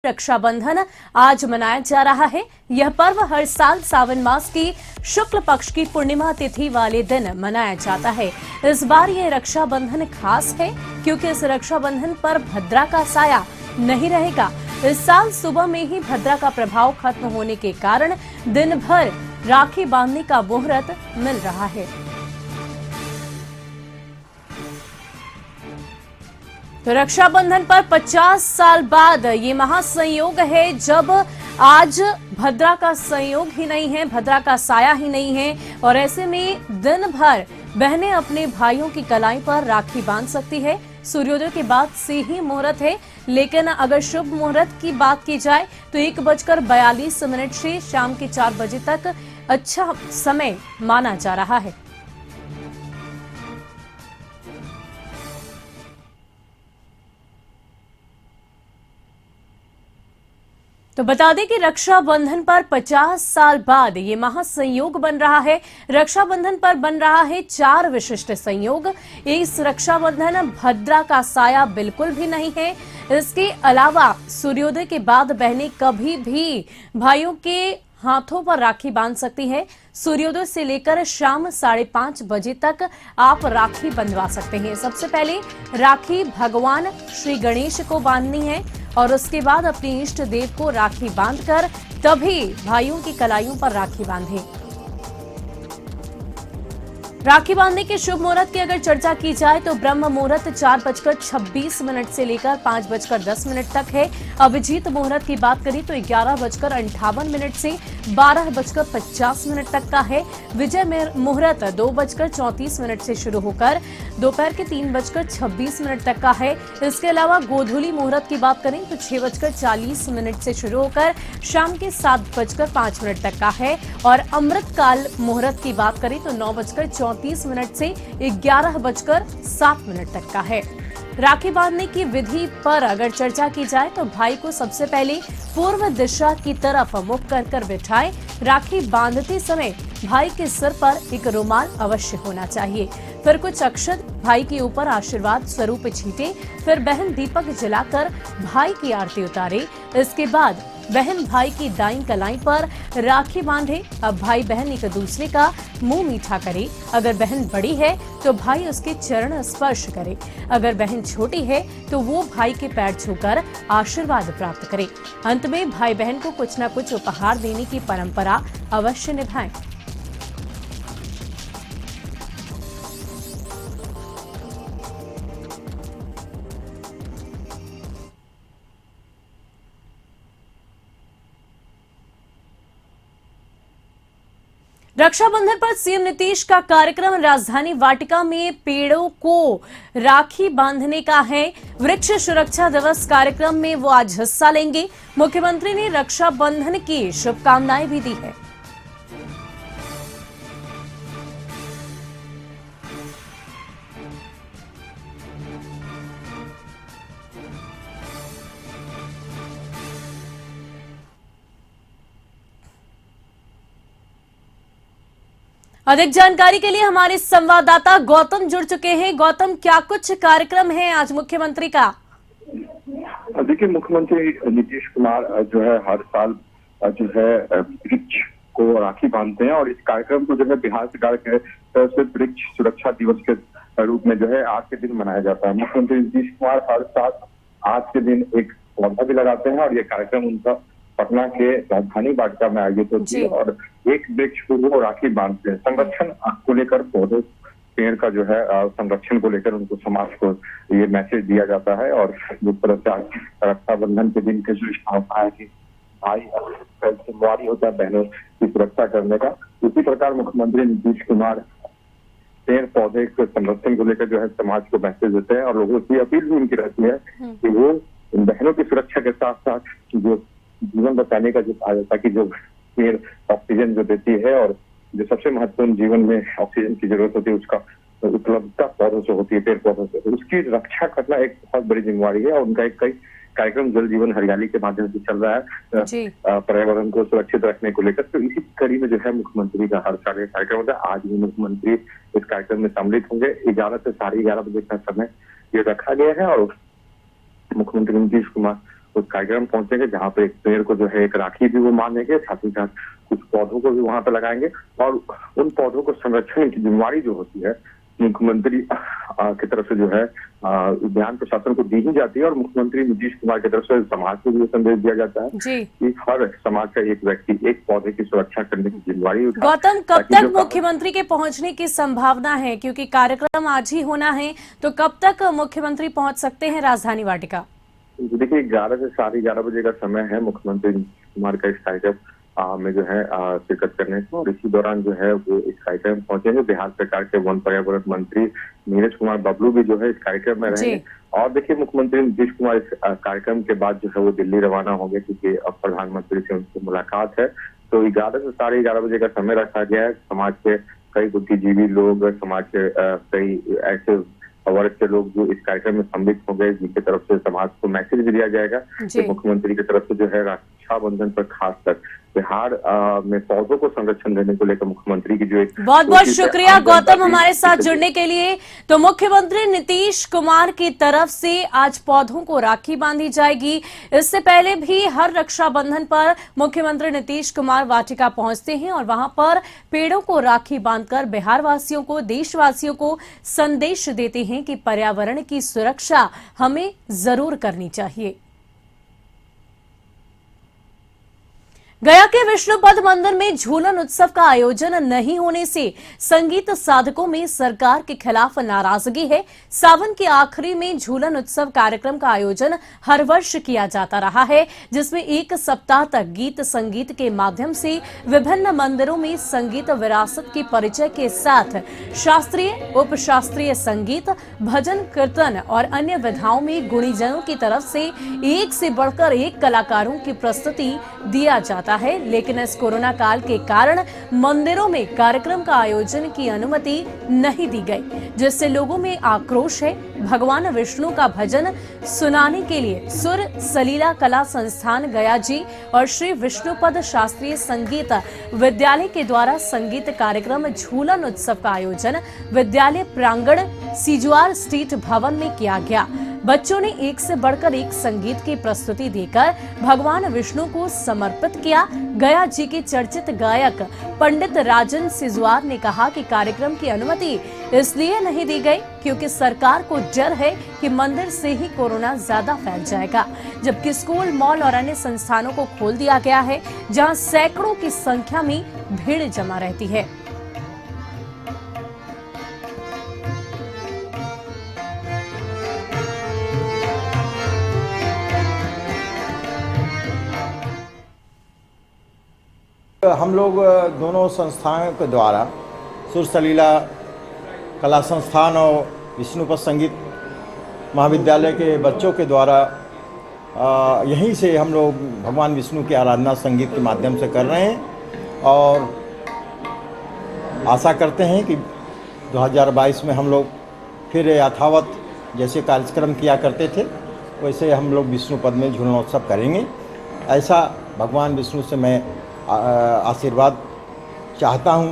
रक्षाबंधन आज मनाया जा रहा है। यह पर्व हर साल सावन मास की शुक्ल पक्ष की पूर्णिमा तिथि वाले दिन मनाया जाता है। इस बार यह रक्षाबंधन खास है क्योंकि इस रक्षाबंधन पर भद्रा का साया नहीं रहेगा। इस साल सुबह में ही भद्रा का प्रभाव खत्म होने के कारण दिन भर राखी बांधने का मुहूर्त मिल रहा है। तो रक्षाबंधन पर 50 साल बाद ये महासंयोग है जब आज भद्रा का संयोग ही नहीं है, भद्रा का साया ही नहीं है और ऐसे में दिन भर बहनें अपने भाइयों की कलाई पर राखी बांध सकती है। सूर्योदय के बाद से ही मुहूर्त है, लेकिन अगर शुभ मुहूर्त की बात की जाए तो 1:42 से शाम के 4 बजे तक अच्छा समय माना जा रहा है। तो बता दें कि रक्षाबंधन पर 50 साल बाद ये महासंयोग बन रहा है। रक्षाबंधन पर बन रहा है 4 विशिष्ट संयोग। इस रक्षाबंधन भद्रा का साया बिल्कुल भी नहीं है। इसके अलावा सूर्योदय के बाद बहनें कभी भी भाइयों के हाथों पर राखी बांध सकती है। सूर्योदय से लेकर शाम 5:30 बजे तक आप राखी बंधवा सकते हैं। सबसे पहले राखी भगवान श्री गणेश को बांधनी है और उसके बाद अपने इष्ट देव को राखी बांधकर तभी भाइयों की कलाइयों पर राखी बांधें। राखी बांधने के शुभ मुहूर्त की अगर चर्चा की जाए तो ब्रह्म मुहूर्त 4:26 से लेकर 5:10 तक है। अभिजीत मुहूर्त की बात करें तो 11:58 से 12:50 तक का है। विजय मुहूर्त 2:34 से शुरू होकर दोपहर के 3:26 तक का है। इसके अलावा गोधूली मुहूर्त की बात करें तो 6:40 से शुरू होकर शाम के 7:05 तक का है और अमृतकाल मुहूर्त की बात करें तो 9:34 से 11:07 तक का है। राखी बांधने की विधि पर अगर चर्चा की जाए तो भाई को सबसे पहले पूर्व दिशा की तरफ मुख कर बिठाएं। राखी बांधते समय भाई के सिर पर एक रुमाल अवश्य होना चाहिए। फिर कुछ अक्षत भाई के ऊपर आशीर्वाद स्वरूप छींटे। फिर बहन दीपक जलाकर भाई की आरती उतारे। इसके बाद बहन भाई की दाईं कलाई पर राखी बांधे। अब भाई बहन एक दूसरे का मुंह मीठा करे। अगर बहन बड़ी है तो भाई उसके चरण स्पर्श करे। अगर बहन छोटी है तो वो भाई के पैर छूकर आशीर्वाद प्राप्त करे। अंत में भाई बहन को कुछ न कुछ उपहार देने की परंपरा अवश्य निभाएं। रक्षाबंधन पर सीएम नीतीश का कार्यक्रम राजधानी वाटिका में पेड़ों को राखी बांधने का है। वृक्ष सुरक्षा दिवस कार्यक्रम में वो आज हिस्सा लेंगे। मुख्यमंत्री ने रक्षाबंधन की शुभकामनाएं भी दी है। अधिक जानकारी के लिए हमारे संवाददाता गौतम जुड़ चुके हैं। गौतम, क्या कुछ कार्यक्रम है आज मुख्यमंत्री का? देखिए, मुख्यमंत्री नीतीश कुमार जो है हर साल जो है वृक्ष को राखी बांधते हैं और इस कार्यक्रम को जो है बिहार सरकार के तरफ से वृक्ष सुरक्षा दिवस के रूप में जो है आज के दिन मनाया जाता है। मुख्यमंत्री नीतीश कुमार हर साल आज के दिन एक पौधा भी लगाते हैं और ये कार्यक्रम उनका पटना के राजधानी वाटिका में आयोजित होती है और एक वृक्ष को वो राखी बांधते हैं। संरक्षण को लेकर पौधों पेड़ का जो है संरक्षण को लेकर उनको समाज को ये मैसेज दिया जाता है और जिस तरह से आज रक्षाबंधन के दिन के जो भावना है कि भाई जिम्मेवारी होता है बहनों की सुरक्षा करने का, उसी प्रकार मुख्यमंत्री नीतीश कुमार पेड़ पौधे के संरक्षण को लेकर जो है समाज को मैसेज देते हैं और लोगों की अपील भी उनकी रहती है कि वो बहनों की सुरक्षा के साथ साथ जो जीवन बचाने का जो कहा जाता है कि जो पेड़ ऑक्सीजन जो देती है और जो सबसे महत्वपूर्ण जीवन में ऑक्सीजन की जरूरत होती है उसका उपलब्धता पौधों से होती है, पेड़ पौधों से, तो उसकी रक्षा करना एक बहुत बड़ी जिम्मेवारी है और उनका एक कई कार्यक्रम जल जीवन हरियाली के माध्यम से चल रहा है पर्यावरण को सुरक्षित रखने को लेकर। तो इसी कड़ी में जो है मुख्यमंत्री का हर साल कार्यक्रम होता है। आज भी मुख्यमंत्री इस कार्यक्रम में सम्मिलित होंगे। 11 से 11:30 बजे का समय ये रखा गया है और मुख्यमंत्री नीतीश कुमार उस कार्यक्रम पहुंचेंगे जहाँ पे एक पेड़ को जो है एक राखी भी वो मानेंगे, साथ ही साथ कुछ पौधों को भी वहां पे लगाएंगे और उन पौधों को संरक्षण की जिम्मेवारी जो होती है मुख्यमंत्री की तरफ से जो है उद्यान प्रशासन को दी ही जाती है और मुख्यमंत्री नीतीश कुमार की तरफ से समाज को भी संदेश दिया जाता है कि हर समाज का एक व्यक्ति एक पौधे की सुरक्षा करने की जिम्मेवारी उठाए। गौतम, कब तक मुख्यमंत्री के पहुंचने की संभावना है, क्योंकि कार्यक्रम आज ही होना है, तो कब तक मुख्यमंत्री पहुंच सकते हैं राजधानी वाटिका? देखिए 11 से 11:30 बजे का समय है मुख्यमंत्री नीतीश कुमार का इस कार्यक्रम में जो है शिरकत करने को, और इसी दौरान जो है वो इस कार्यक्रम में पहुंचेंगे। बिहार सरकार के वन पर्यावरण मंत्री नीरज कुमार बबलू भी जो है इस कार्यक्रम में रहेंगे। और देखिए मुख्यमंत्री नीतीश कुमार इस कार्यक्रम के बाद जो है वो दिल्ली रवाना होंगे, क्योंकि अब प्रधानमंत्री से उनकी मुलाकात है। तो 11 से 11:30 बजे का समय रखा गया है। समाज के कई बुद्धिजीवी लोग, समाज के कई ऐसे वर्ग के लोग जो इस कार्यक्रम में सम्मिलित होंगे, जिनकी तरफ से समाज को मैसेज भी दिया जाएगा कि मुख्यमंत्री की तरफ से जो है रक्षाबंधन पर खासकर बिहार में पौधों को संरक्षण देने को लेकर मुख्यमंत्री की जो एक बहुत बहुत शुक्रिया गौतम हमारे साथ जुड़ने के लिए। तो मुख्यमंत्री नीतीश कुमार की तरफ से आज पौधों को राखी बांधी जाएगी। इससे पहले भी हर रक्षाबंधन पर मुख्यमंत्री नीतीश कुमार वाटिका पहुंचते हैं और वहां पर पेड़ों को राखी बांधकर बिहार वासियों को, देशवासियों को संदेश देते हैं कि पर्यावरण की सुरक्षा हमें जरूर करनी चाहिए। गया के विष्णुपद मंदिर में झूलन उत्सव का आयोजन नहीं होने से संगीत साधकों में सरकार के खिलाफ नाराजगी है। सावन के आखिरी में झूलन उत्सव कार्यक्रम का आयोजन हर वर्ष किया जाता रहा है, जिसमें एक सप्ताह तक गीत संगीत के माध्यम से विभिन्न मंदिरों में संगीत विरासत के परिचय के साथ शास्त्रीय, उपशास्त्रीय संगीत, भजन, कीर्तन और अन्य विधाओं में गुणीजनों की तरफ से एक से बढ़कर एक कलाकारों की प्रस्तुति दिया जाता है। लेकिन इस कोरोना काल के कारण मंदिरों में कार्यक्रम का आयोजन की अनुमति नहीं दी गई, जिससे लोगों में आक्रोश है। भगवान विष्णु का भजन सुनाने के लिए सुर सलीला कला संस्थान गया जी और श्री विष्णुपद शास्त्रीय संगीत विद्यालय के द्वारा संगीत कार्यक्रम झूलन उत्सव का आयोजन विद्यालय प्रांगण सिजुआर स्ट्रीट भवन में किया गया। बच्चों ने एक से बढ़कर एक संगीत की प्रस्तुति देकर भगवान विष्णु को समर्पित किया। गया जी के चर्चित गायक पंडित राजन सिजुआर ने कहा कि कार्यक्रम की अनुमति इसलिए नहीं दी गई क्योंकि सरकार को डर है कि मंदिर से ही कोरोना ज्यादा फैल जाएगा, जबकि स्कूल, मॉल और अन्य संस्थानों को खोल दिया गया है, जहां सैकड़ों की संख्या में भीड़ जमा रहती है। हम लोग दोनों संस्थाओं के द्वारा सुर सलीला कला संस्थान और विष्णुपद संगीत महाविद्यालय के बच्चों के द्वारा यहीं से हम लोग भगवान विष्णु की आराधना संगीत के माध्यम से कर रहे हैं और आशा करते हैं कि 2022 में हम लोग फिर यथावत जैसे कार्यक्रम किया करते थे वैसे हम लोग विष्णुपद में झूलनोत्सव करेंगे। ऐसा भगवान विष्णु से मैं आशीर्वाद चाहता हूं।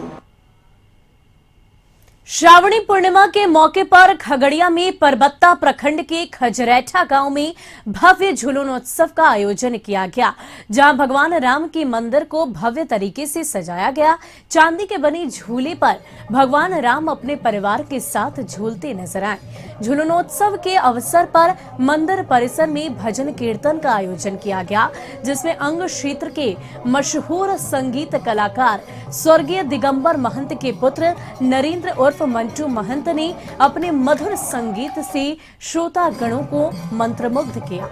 श्रावणी पूर्णिमा के मौके पर खगड़िया में परबत्ता प्रखंड के खजरैठा गांव में भव्य झूलनोत्सव का आयोजन किया गया, जहां भगवान राम के मंदिर को भव्य तरीके से सजाया गया। चांदी के बने झूले पर भगवान राम अपने परिवार के साथ झूलते नजर आए। झूलनोत्सव के अवसर पर मंदिर परिसर में भजन कीर्तन का आयोजन किया गया, जिसमें अंग क्षेत्र के मशहूर संगीत कलाकार स्वर्गीय दिगंबर महंत के पुत्र नरेंद्र उर्फ मंटू महंत ने अपने मधुर संगीत से श्रोता गणों को मंत्रमुग्ध किया।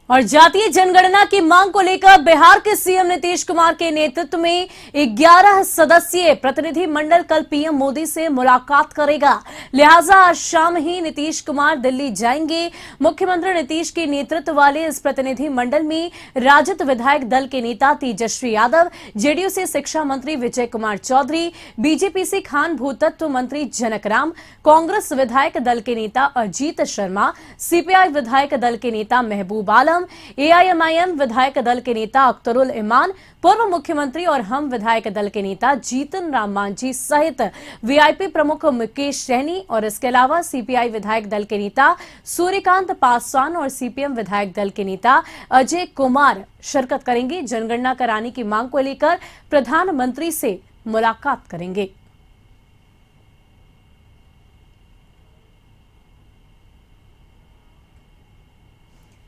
और जातीय जनगणना की मांग को लेकर बिहार के सीएम नीतीश कुमार के नेतृत्व में 11 सदस्यीय प्रतिनिधि मंडल कल पीएम मोदी से मुलाकात करेगा। लिहाजा आज शाम ही नीतीश कुमार दिल्ली जाएंगे। मुख्यमंत्री नीतीश के नेतृत्व वाले इस प्रतिनिधि मंडल में राजद विधायक दल के नेता तेजस्वी यादव, जेडीयू से शिक्षा मंत्री विजय कुमार चौधरी, बीजेपी से खान भूतत्व मंत्री जनक राम, कांग्रेस विधायक दल के नेता अजीत शर्मा, सीपीआई विधायक दल के नेता महबूब आलम, कार्यक्रम AIMIM विधायक दल के नेता अख्तरुल इमान, पूर्व मुख्यमंत्री और हम विधायक दल के नेता जीतन राम मांझी सहित VIP प्रमुख मुकेश सहनी और इसके अलावा CPI विधायक दल के नेता सूर्यकांत पासवान और CPM विधायक दल के नेता अजय कुमार शिरकत करेंगे। जनगणना कराने की मांग को लेकर प्रधानमंत्री से मुलाकात करेंगे।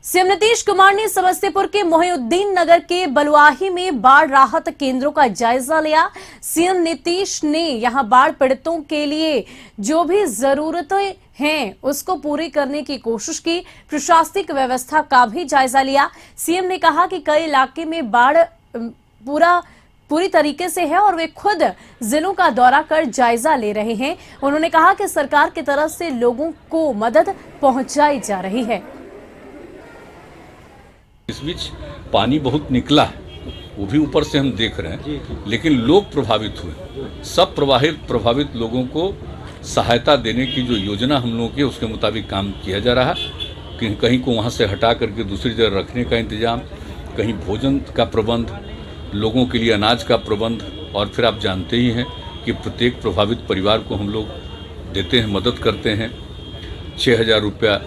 सीएम नीतीश कुमार ने समस्तीपुर के मोहिउद्दीन नगर के बलुआही में बाढ़ राहत केंद्रों का जायजा लिया। सीएम नीतीश ने यहां बाढ़ पीड़ितों के लिए जो भी जरूरतें हैं उसको पूरी करने की कोशिश की। प्रशासनिक व्यवस्था का भी जायजा लिया। सीएम ने कहा कि कई इलाके में बाढ़ पूरी तरीके से है और वे खुद जिलों का दौरा कर जायजा ले रहे हैं। उन्होंने कहा कि सरकार की तरफ से लोगों को मदद पहुंचाई जा रही है। इस बीच पानी बहुत निकला है, वो भी ऊपर से हम देख रहे हैं, लेकिन लोग प्रभावित हुए। सब प्रभावित लोगों को सहायता देने की जो योजना हम लोगों की है उसके मुताबिक काम किया जा रहा है। कहीं को वहाँ से हटा करके दूसरी जगह रखने का इंतजाम, कहीं भोजन का प्रबंध, लोगों के लिए अनाज का प्रबंध, और फिर आप जानते ही हैं कि प्रत्येक प्रभावित परिवार को हम लोग देते हैं, मदद करते हैं। 6,000 रुपया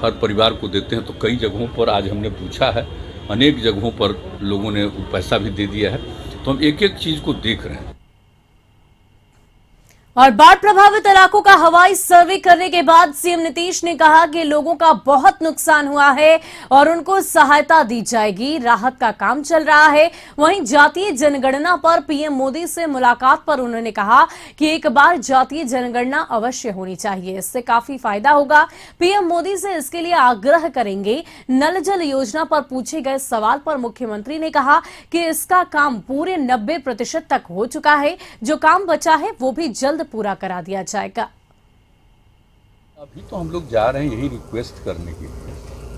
हर परिवार को देते हैं। तो कई जगहों पर आज हमने पूछा है, अनेक जगहों पर लोगों ने पैसा भी दे दिया है। तो हम एक एक चीज को देख रहे हैं। और बाढ़ प्रभावित इलाकों का हवाई सर्वे करने के बाद सीएम नीतीश ने कहा कि लोगों का बहुत नुकसान हुआ है और उनको सहायता दी जाएगी। राहत का काम चल रहा है। वहीं जातीय जनगणना पर पीएम मोदी से मुलाकात पर उन्होंने कहा कि एक बार जातीय जनगणना अवश्य होनी चाहिए, इससे काफी फायदा होगा। पीएम मोदी से इसके लिए आग्रह करेंगे। नल जल योजना पर पूछे गए सवाल पर मुख्यमंत्री ने कहा कि इसका काम पूरे 90% तक हो चुका है। जो काम बचा है वो भी जल्द पूरा करा दिया जाएगा। अभी तो हम लोग जा रहे हैं यही रिक्वेस्ट करने के लिए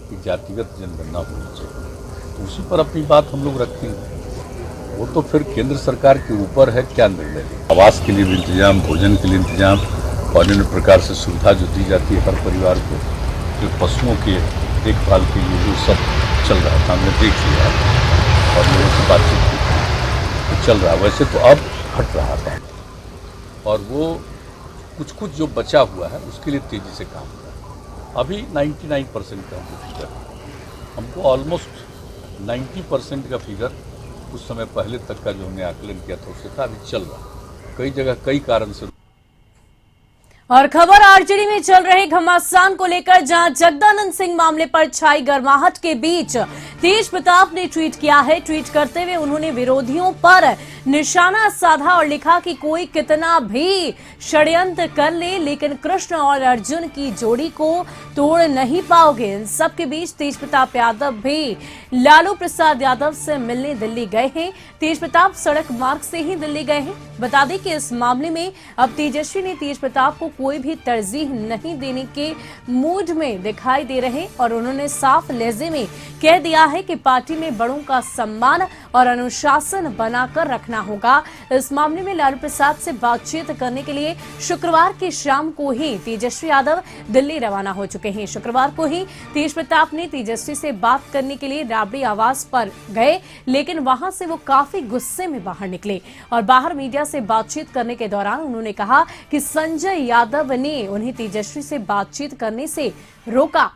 कि जातिगत जनगणना होनी चाहिए, तो उसी पर अपनी बात हम लोग रखेंगे। वो तो फिर केंद्र सरकार के ऊपर है क्या निर्णय ले। आवास के लिए भी इंतजाम, भोजन के लिए इंतजाम और अन्य प्रकार से सुविधा जो दी जाती है हर परिवार को, फिर पशुओं के देखभाल के लिए जो सब चल रहा था हमने देख लिया और लोगों से बातचीत की तो चल रहा। वैसे तो अब हट रहा था और वो कुछ जो बचा हुआ है उसके लिए तेजी से काम कर रहा है। अभी 99% का हमको फिगर, हमको ऑलमोस्ट 90% का फिगर उस समय पहले तक का जो हमने आकलन किया था उससे था, अभी चल रहा। कई जगह कई कारण से। और खबर आरजेडी में चल रहे घमासान को लेकर, जहां जगदानंद सिंह मामले पर छाई गर्माहट के बीच तेज प्रताप ने ट्वीट किया है। ट्वीट करते हुए उन्होंने विरोधियों पर निशाना साधा और लिखा कि कोई कितना भी षड्यंत्र कर ले लेकिन कृष्ण और अर्जुन की जोड़ी को तोड़ नहीं पाओगे। इन सबके बीच तेज प्रताप यादव भी लालू प्रसाद यादव से मिलने दिल्ली गए हैं। तेज प्रताप सड़क मार्ग से ही दिल्ली गए हैं। बता दें कि इस मामले में अब तेजस्वी ने तेज प्रताप को कोई भी तरजीह नहीं देने के मूड में दिखाई दे रहे और उन्होंने साफ लहजे में कह दिया है कि पार्टी में बड़ों का सम्मान और अनुशासन बनाकर रखना होगा। इस मामले में लालू प्रसाद से बातचीत करने के लिए शुक्रवार की शाम को ही तेजस्वी यादव दिल्ली रवाना हो चुके हैं। शुक्रवार को ही तेज प्रताप ने तेजस्वी से बात करने के लिए राबड़ी आवास पर गए, लेकिन वहां से वो काफी गुस्से में बाहर निकले और बाहर मीडिया से बातचीत करने के दौरान उन्होंने कहा कि संजय यादव ने उन्हें तेजस्वी से बातचीत करने से रोका।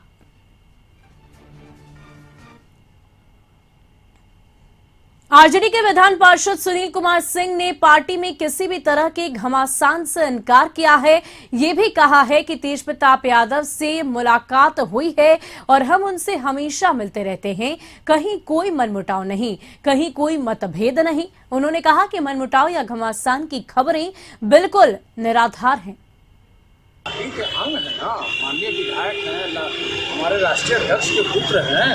आरजेडी के विधान पार्षद सुनील कुमार सिंह ने पार्टी में किसी भी तरह के घमासान से इनकार किया है। ये भी कहा है कि तेज प्रताप यादव से मुलाकात हुई है और हम उनसे हमेशा मिलते रहते हैं। कहीं कोई मनमुटाव नहीं, कहीं कोई मतभेद नहीं। उन्होंने कहा कि मनमुटाव या घमासान की खबरें बिल्कुल निराधार हैं। पार्टी के अंग है ना, माननीय विधायक हैं, हमारे राष्ट्रीय अध्यक्ष के पुत्र हैं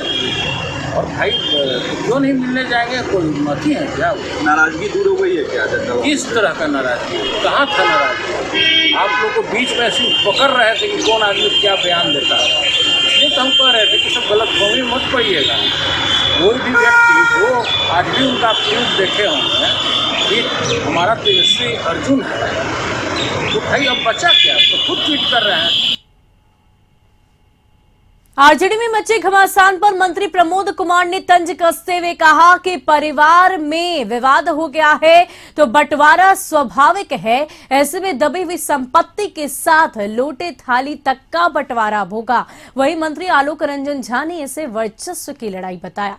और भाई क्यों नहीं मिलने जाएंगे? कोई मती है क्या? नाराजगी दूर हो गई है क्या? किस तरह का नाराजगी? कहाँ था नाराजगी? आप लोग को बीच में ऐसे पकड़ रहे थे कि कौन आदमी क्या बयान देता है, इसलिए तो हम कह रहे थे कि सब गलतफहमी मत पड़िएगा। कोई भी व्यक्ति वो आज भी उनका प्रूफ देखे होंगे कि हमारा तेजस्वी अर्जुन है, तो भाई अब बचा क्या? तो खुद ट्वीट कर रहे हैं। आरजेडी में मचे घमासान पर मंत्री प्रमोद कुमार ने तंज कसते हुए कहा कि परिवार में विवाद हो गया है तो बंटवारा स्वाभाविक है। ऐसे में दबी हुई संपत्ति के साथ लोटे थाली तक का बंटवारा होगा। वहीं मंत्री आलोक रंजन झा ने इसे वर्चस्व की लड़ाई बताया।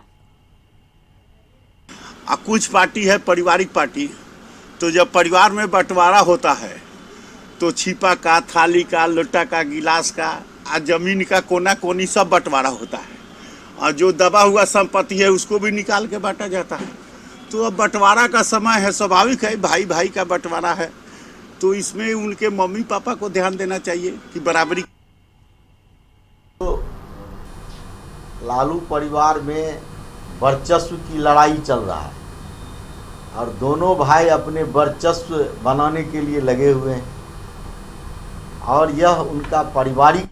कुछ पार्टी है पारिवारिक पार्टी, तो जब परिवार में बंटवारा होता है तो छिपा का, थाली का, लोटा का, गिलास का, जमीन का कोना कोनी सब बंटवारा होता है और जो दबा हुआ संपत्ति है उसको भी निकाल के बांटा जाता है। तो अब बंटवारा का समय है, स्वाभाविक है, भाई भाई का बंटवारा है, तो इसमें उनके मम्मी पापा को ध्यान देना चाहिए कि बराबरी। तो लालू परिवार में वर्चस्व की लड़ाई चल रहा है और दोनों भाई अपने वर्चस्व बनाने के लिए लगे हुए हैं और यह उनका पारिवारिक।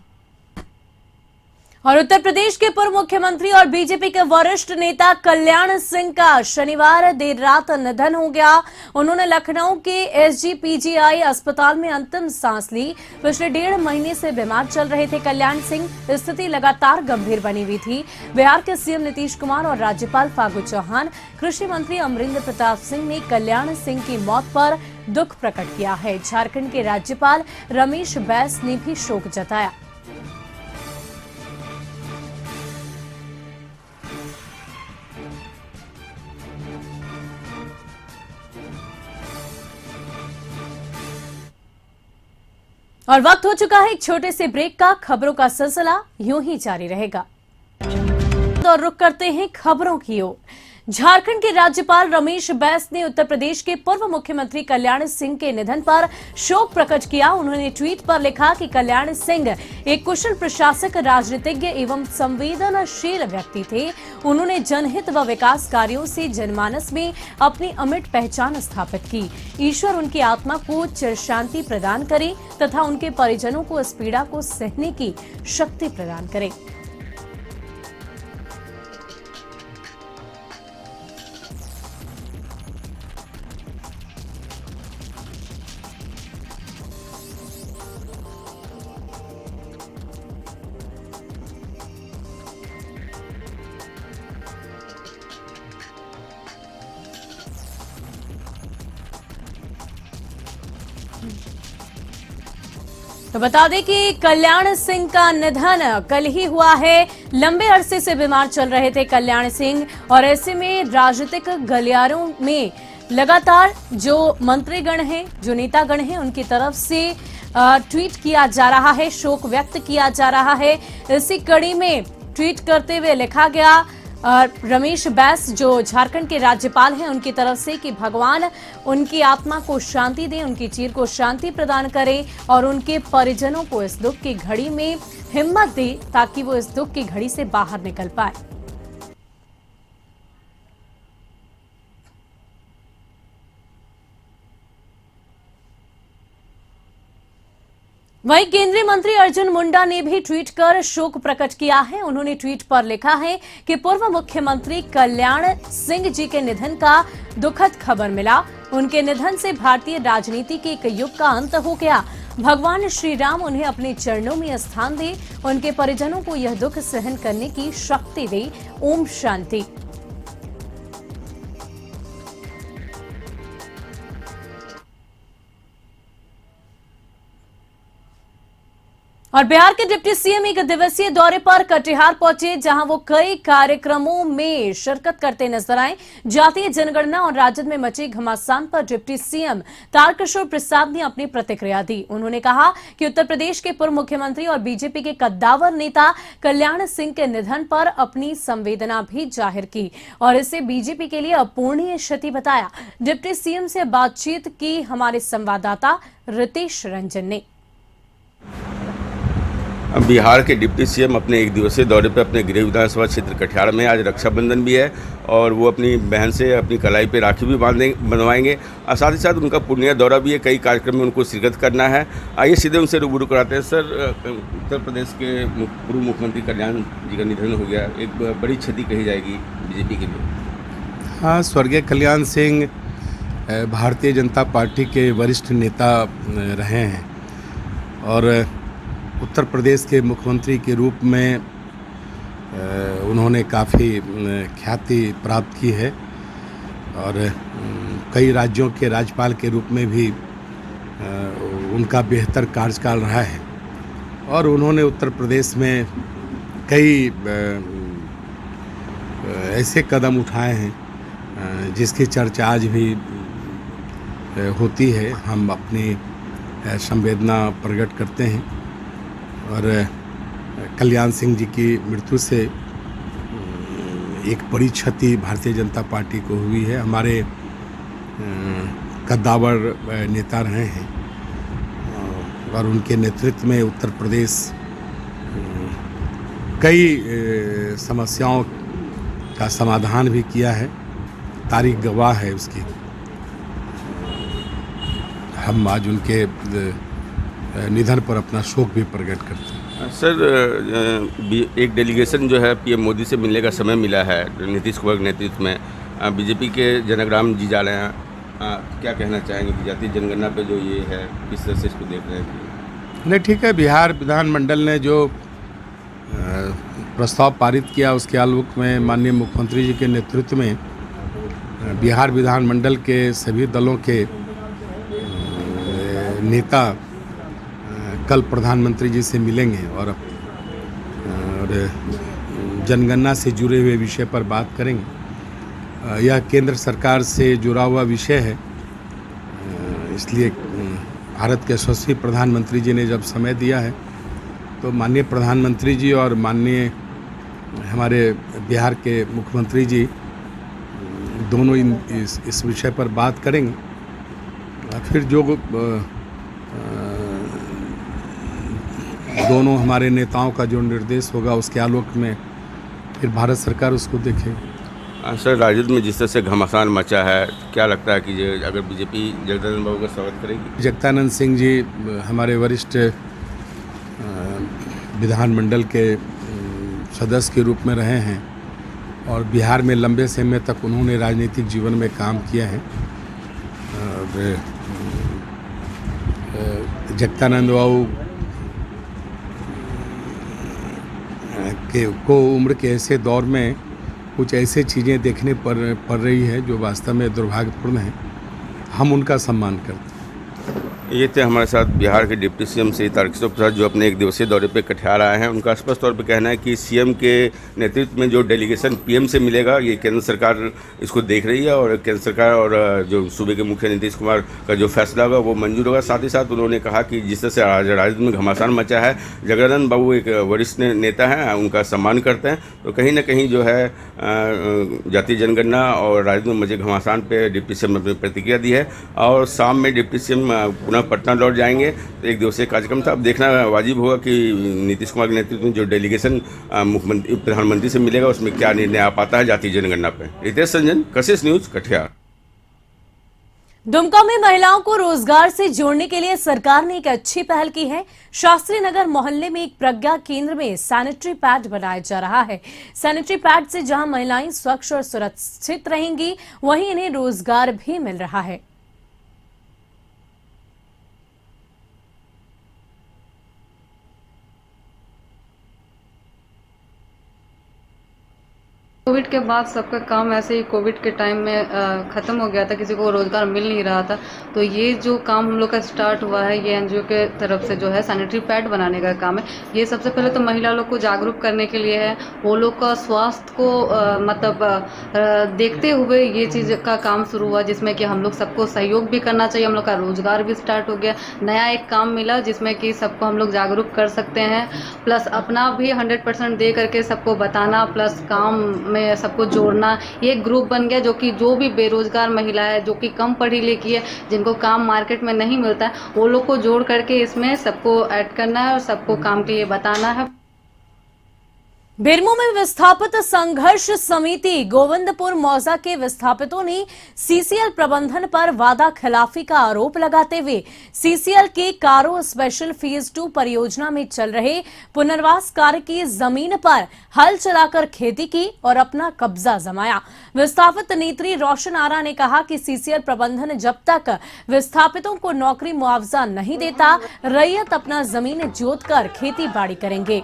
और उत्तर प्रदेश के पूर्व मुख्यमंत्री और बीजेपी के वरिष्ठ नेता कल्याण सिंह का शनिवार देर रात निधन हो गया। उन्होंने लखनऊ के एसजीपीजीआई अस्पताल में अंतिम सांस ली। पिछले 1.5 महीने से बीमार चल रहे थे कल्याण सिंह। स्थिति लगातार गंभीर बनी हुई थी। बिहार के सीएम नीतीश कुमार और राज्यपाल फागू चौहान, कृषि मंत्री अमरिंदर प्रताप सिंह ने कल्याण सिंह की मौत पर दुख प्रकट किया है। झारखंड के राज्यपाल रमेश बैस ने भी शोक जताया। और वक्त हो चुका है एक छोटे से ब्रेक का। खबरों का सिलसिला यूं ही जारी रहेगा और रुक करते हैं खबरों की ओर। झारखंड के राज्यपाल रमेश बैस ने उत्तर प्रदेश के पूर्व मुख्यमंत्री कल्याण सिंह के निधन पर शोक प्रकट किया। उन्होंने ट्वीट पर लिखा कि कल्याण सिंह एक कुशल प्रशासक, राजनीतिज्ञ एवं संवेदनशील व्यक्ति थे। उन्होंने जनहित व विकास कार्यों से जनमानस में अपनी अमिट पहचान स्थापित की। ईश्वर उनकी आत्मा को चिर शांति प्रदान करे तथा उनके परिजनों को इस पीड़ा को सहने की शक्ति प्रदान करे। तो बता दें कि कल्याण सिंह का निधन कल ही हुआ है। लंबे अरसे से बीमार चल रहे थे कल्याण सिंह और ऐसे में राजनीतिक गलियारों में लगातार जो मंत्रीगण हैं, जो नेतागण हैं, उनकी तरफ से ट्वीट किया जा रहा है, शोक व्यक्त किया जा रहा है। इसी कड़ी में ट्वीट करते हुए लिखा गया रमेश बैस जो झारखंड के राज्यपाल हैं उनकी तरफ से कि भगवान उनकी आत्मा को शांति दे, उनकी चीर को शांति प्रदान करे और उनके परिजनों को इस दुख की घड़ी में हिम्मत दे ताकि वो इस दुख की घड़ी से बाहर निकल पाए। वहीं केंद्रीय मंत्री अर्जुन मुंडा ने भी ट्वीट कर शोक प्रकट किया है। उन्होंने ट्वीट पर लिखा है कि पूर्व मुख्यमंत्री कल्याण सिंह जी के निधन का दुखद खबर मिला। उनके निधन से भारतीय राजनीति के एक युग का अंत हो गया। भगवान श्री राम उन्हें अपने चरणों में स्थान दे, उनके परिजनों को यह दुख सहन करने की शक्ति दे। ओम शांति। और बिहार के डिप्टी सीएम एक दिवसीय दौरे पर कटिहार पहुंचे, जहां वो कई कार्यक्रमों में शिरकत करते नजर आए। जातीय जनगणना और राजद में मचे घमासान पर डिप्टी सीएम तारकिशोर प्रसाद ने अपनी प्रतिक्रिया दी। उन्होंने कहा कि उत्तर प्रदेश के पूर्व मुख्यमंत्री और बीजेपी के कद्दावर नेता कल्याण सिंह के निधन पर अपनी संवेदना भी जाहिर की और इसे बीजेपी के लिए अपूरणीय क्षति बताया। डिप्टी सीएम से बातचीत की हमारे संवाददाता रितेश रंजन ने। बिहार के डिप्टी सीएम अपने एक दिवसीय दौरे पर अपने गृह विधानसभा क्षेत्र कटिहार में, आज रक्षाबंधन भी है और वो अपनी बहन से अपनी कलाई पे राखी भी बनवाएंगे और साथ ही साथ उनका पूर्णिया दौरा भी है। कई कार्यक्रम में उनको शिरकत करना है। आइए सीधे उनसे रूबरू कराते हैं। सर, उत्तर प्रदेश के पूर्व मुख्यमंत्री कल्याण जी का निधन हो गया, एक बड़ी क्षति कही जाएगी बीजेपी के लिए। हाँ, स्वर्गीय कल्याण सिंह भारतीय जनता पार्टी के वरिष्ठ नेता रहे हैं और उत्तर प्रदेश के मुख्यमंत्री के रूप में उन्होंने काफ़ी ख्याति प्राप्त की है और कई राज्यों के राज्यपाल के रूप में भी उनका बेहतर कार्यकाल रहा है और उन्होंने उत्तर प्रदेश में कई ऐसे कदम उठाए हैं जिसकी चर्चा आज भी होती है। हम अपनी संवेदना प्रकट करते हैं और कल्याण सिंह जी की मृत्यु से एक बड़ी क्षति भारतीय जनता पार्टी को हुई है। हमारे कद्दावर नेता रहे हैं और उनके नेतृत्व में उत्तर प्रदेश कई समस्याओं का समाधान भी किया है, तारीख गवाह है उसकी। हम आज उनके निधन पर अपना शोक भी प्रकट करते हैं। सर, एक डेलीगेशन जो है पीएम मोदी से मिलने का समय मिला है नीतीश कुमार के नेतृत्व में। बीजेपी के जनग्राम जी जा रहे हैं, क्या कहना चाहेंगे कि जातीय जनगणना पे जो ये है किस तरह से इसको देख रहे हैं? नहीं, ठीक है। बिहार विधानमंडल ने जो प्रस्ताव पारित किया उसके आलोक में माननीय मुख्यमंत्री जी के नेतृत्व में बिहार विधानमंडल के सभी दलों के नेता कल प्रधानमंत्री जी से मिलेंगे और जनगणना से जुड़े हुए विषय पर बात करेंगे। यह केंद्र सरकार से जुड़ा हुआ विषय है, इसलिए भारत के यशस्वी प्रधानमंत्री जी ने जब समय दिया है तो माननीय प्रधानमंत्री जी और माननीय हमारे बिहार के मुख्यमंत्री जी दोनों इस विषय पर बात करेंगे। फिर जो दोनों हमारे नेताओं का जो निर्देश होगा उसके आलोक में फिर भारत सरकार उसको देखेगी। सर, राजद में जिस तरह से घमासान मचा है, क्या लगता है कि अगर बीजेपी जगदानंद बाबू का स्वागत करेगी? जगदानंद सिंह जी हमारे वरिष्ठ विधानमंडल के सदस्य के रूप में रहे हैं और बिहार में लंबे समय तक उन्होंने राजनीतिक जीवन में काम किया है। जगदानंद बाबू को उम्र के ऐसे दौर में कुछ ऐसे चीज़ें देखने पड़ रही है जो वास्तव में दुर्भाग्यपूर्ण है। हम उनका सम्मान करते हैं। ये थे हमारे साथ बिहार के डिप्टी सीएम श्री तारकिशोर प्रसाद, जो अपने एक दिवसीय दौरे पे कटिहार आए हैं। उनका स्पष्ट तौर पे कहना है कि सीएम के नेतृत्व में जो डेलीगेशन पीएम से मिलेगा, ये केंद्र सरकार इसको देख रही है और केंद्र सरकार और जो सूबे के मुखिया नीतीश कुमार का जो फैसला होगा वो मंजूर होगा। साथ ही साथ उन्होंने कहा कि जिस तरह से आज राजद में घमासान मचा है, जगदानंद बाबू एक वरिष्ठ नेता हैं, उनका सम्मान करते हैं। तो कहीं ना कहीं जो है जातीय जनगणना और राजद में मचे घमासान पे डिप्टी सीएम ने अपनी प्रतिक्रिया दी है और शाम में डिप्टी सीएम पुनः पटना लौट जाएंगे। तो एक दिवसीय कार्यक्रम था। अब देखना वाजिब होगा कि नीतीश कुमार के नेतृत्व में जो डेलीगेशन मुख्यमंत्री प्रधानमंत्री से मिलेगा उसमें क्या निर्णय आ पाता है जातीय जनगणना पे। रितेश संजन, कशिश न्यूज, कटिहार। दुमका में महिलाओं को रोजगार से जोड़ने के लिए सरकार ने एक अच्छी पहल की है। शास्त्री नगर मोहल्ले में एक प्रज्ञा केंद्र में सैनिटरी पैड बनाया जा रहा है। सैनिटरी पैड से जहां महिलाएं स्वच्छ और सुरक्षित रहेंगी, वहीं इन्हें रोजगार भी मिल रहा है। कोविड के बाद सबका काम ऐसे ही कोविड के टाइम में ख़त्म हो गया था, किसी को रोज़गार मिल नहीं रहा था। तो ये जो काम हम लोग का स्टार्ट हुआ है, ये एनजीओ के तरफ से जो है सैनिटरी पैड बनाने का काम है। ये सबसे पहले तो महिला लोग को जागरूक करने के लिए है, वो लोग का स्वास्थ्य को देखते हुए ये चीज़ का काम शुरू हुआ, जिसमें कि हम लोग सबको सहयोग भी करना चाहिए। हम लोग का रोज़गार भी स्टार्ट हो गया, नया एक काम मिला जिसमें कि सबको हम लोग जागरूक कर सकते हैं, प्लस अपना भी 100% दे करके सबको बताना, प्लस काम में सबको जोड़ना। ये एक ग्रुप बन गया जो भी बेरोजगार महिला है, जो कि कम पढ़ी लिखी है, जिनको काम मार्केट में नहीं मिलता है, वो लोग को जोड़ करके इसमें सबको ऐड करना है और सबको काम के लिए बताना है। बेरमो में विस्थापित संघर्ष समिति गोविंदपुर मौजा के विस्थापितों ने सीसीएल प्रबंधन पर वादा खिलाफी का आरोप लगाते हुए सीसीएल के कारो स्पेशल फेज 2 परियोजना में चल रहे पुनर्वास कार्य की जमीन पर हल चलाकर खेती की और अपना कब्जा जमाया। विस्थापित नेत्री रोशन आरा ने कहा कि सीसीएल प्रबंधन जब तक विस्थापितों को नौकरी मुआवजा नहीं देता, रैयत अपना जमीन जोतकर खेती बाड़ी करेंगे।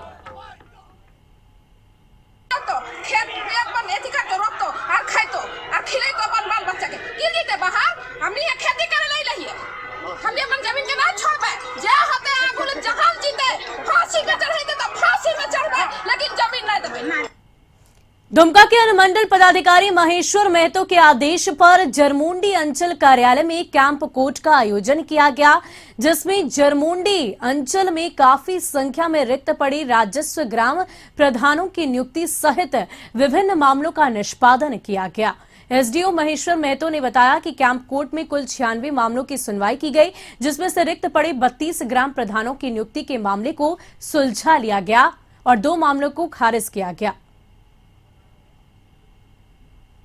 दुमका के अनुमंडल पदाधिकारी महेश्वर महतो के आदेश पर जरमुंडी अंचल कार्यालय में कैंप कोर्ट का आयोजन किया गया, जिसमें जरमुंडी अंचल में काफी संख्या में रिक्त पड़ी राजस्व ग्राम प्रधानों की नियुक्ति सहित विभिन्न मामलों का निष्पादन किया गया। एसडीओ महेश्वर महतो ने बताया कि कैंप कोर्ट में कुल 96 मामलों की सुनवाई की गई, जिसमें से रिक्त पड़े 32 ग्राम प्रधानों की नियुक्ति के मामले को सुलझा लिया गया और 2 मामलों को खारिज किया गया।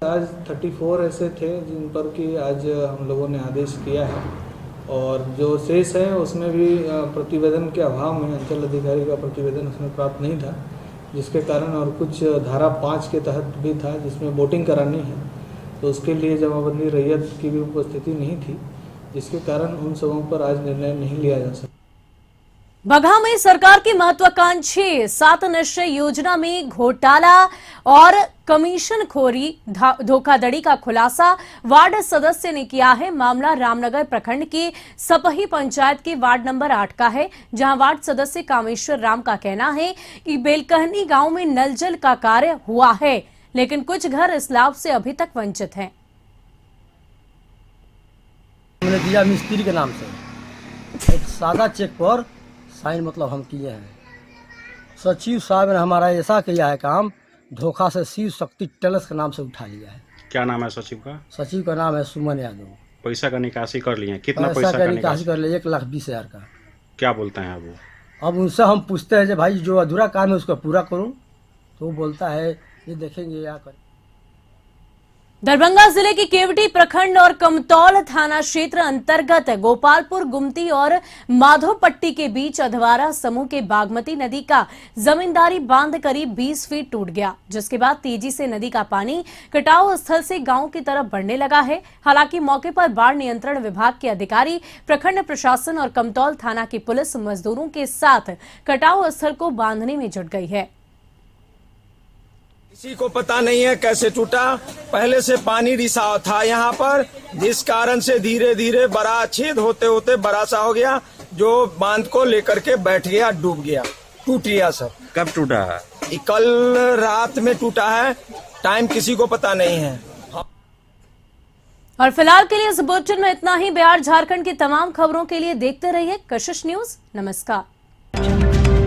आज 34 ऐसे थे जिन पर कि आज हम लोगों ने आदेश किया है और जो शेष है उसमें भी प्रतिवेदन के अभाव में अंचल अधिकारी का प्रतिवेदन उसमें प्राप्त नहीं था, जिसके कारण और कुछ धारा 5 के तहत भी था जिसमें वोटिंग करानी है, तो उसके लिए जमाबंदी रैयत की भी उपस्थिति नहीं थी, जिसके कारण उन सबों पर आज निर्णय नहीं लिया जा सका। बगहा में सरकार की महत्वाकांक्षी 7 निश्चय योजना में घोटाला और कमीशनखोरी धोखाधड़ी का खुलासा वार्ड सदस्य ने किया है। मामला रामनगर प्रखंड के सपही पंचायत के वार्ड नंबर 8 का है, जहां वार्ड सदस्य कामेश्वर राम का कहना है कि बेलकहनी गांव में नल जल का कार्य हुआ है, लेकिन कुछ घर इस लाभ से अभी तक वंचित हैं। हमने दिया मिस्त्री के नाम से एक सादा चेक पर साइन मतलब हम किए हैं। सचिव साहब ने हमारा ऐसा किया है काम, धोखा से शिव शक्ति टेलर्स के नाम से उठा लिया है। क्या नाम है सचिव का? सचिव का नाम है सुमन यादव। पैसा का निकासी कर लिए? कितना पैसा का निकासी कर लिया? 1,20,000 का। क्या बोलते हैं अब वो? अब उनसे हम पूछते हैं कि भाई जो अधूरा काम है उसको पूरा करूं, तो वो बोलता है ये देखेंगे या करें। दरभंगा जिले के केवटी प्रखंड और कमतौल थाना क्षेत्र अंतर्गत गोपालपुर गुमती और माधोपट्टी के बीच अधवारा समूह के बागमती नदी का जमींदारी बांध करीब 20 फीट टूट गया, जिसके बाद तेजी से नदी का पानी कटाव स्थल से गांव की तरफ बढ़ने लगा है। हालांकि मौके पर बाढ़ नियंत्रण विभाग के अधिकारी, प्रखंड प्रशासन और कमतौल थाना की पुलिस मजदूरों के साथ कटाव स्थल को बांधने में जुट गई है। किसी को पता नहीं है कैसे टूटा, पहले से पानी रिसाव था यहाँ पर, जिस कारण से धीरे धीरे बड़ा छेद होते होते बड़ा सा हो गया, जो बांध को लेकर के बैठ गया, डूब गया, टूट गया सर। कब टूटा है? कल रात में टूटा है, टाइम किसी को पता नहीं है। और फिलहाल के लिए इस बुलेटिन में इतना ही। बिहार झारखंड की तमाम खबरों के लिए देखते रहिए कशिश न्यूज। नमस्कार।